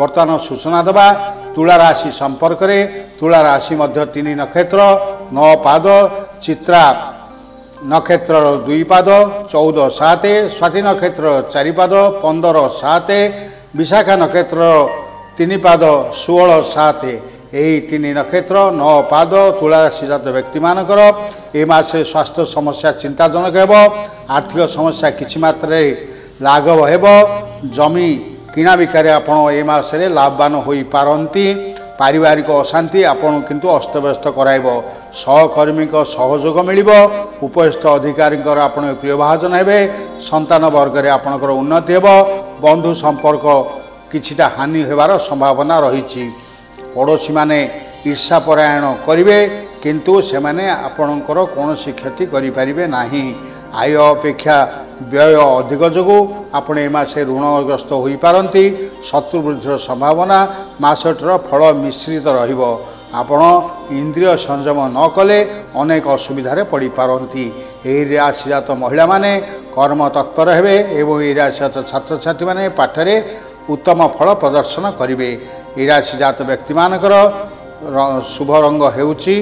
बर्तमान सूचना देवा तुला राशि संपर्क में तुला राशि मध्य 3 नक्षत्र 9 पाद चित्रा नक्षत्र 2 पाद 14 7 स्वाति नक्षत्र 4 पाद 15 7 विशाखा नक्षत्र 3 पाद 16 7 यही 3 नक्षत्र 9 पाद तुला राशि जात व्यक्ति मानकर ए मासे स्वास्थ्य समस्या चिंताजनक हेब आर्थिक समस्या किछि मात्रा लाघव हेब जमी किणा बिकारे आपण ए मासरे लाभवान होई पारंती पारिवारिक अशांति आपण किंतु अस्तव्यस्त कराइब सहकर्मी सहयोग मिलिब उपस्थ अधिकारी आपण प्रियभाजन हेबे संतान वर्ग रे आपणकर उन्नति हेब बंधु संपर्क किछिटा हानि हेबार संभावना रही पड़ोशी माने ईर्षा परायण करिवे किंतु से माने आपणकर कौनसी क्षति करि परिबे नाही आय अपेक्षा व्यय अधिक जोगु आपण ए मासे ऋणग्रस्त होई पारंती शत्रुवृद्धिर संभावना मासटर फल मिश्रित रहिबो आपण इंद्रिय संयम न कले अनेक असुविधारे पड़ी पारंती एही राशिजात महिला माने कर्म तत्पर हेबे एवं एही राशिजात छात्र छात्री माने पाठरे उत्तम फल प्रदर्शन करिवे एही राशिजात व्यक्ति मानकर शुभ रंग हेउची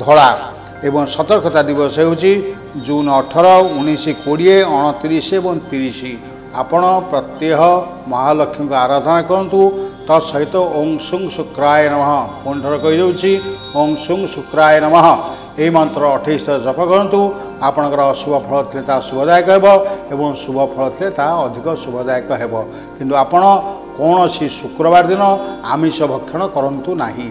धला एवं सतर्कता दिवस हेउची जून 18 19 20 29 एवं 30 आपण प्रत्यह महालक्ष्मी को आराधना करंतु तत्सहित ओं सुं शुक्राय नमः पुनः कही ओं सुं शुक्राय नमः यह मंत्र 28 जप करंतु आपणकर अशुभ फल थे शुभदायक एवं शुभ फल थे अधिक शुभदायक हेब किंतु आपण कौन शुक्रवार दिन आमिष भक्षण करंतु नाही।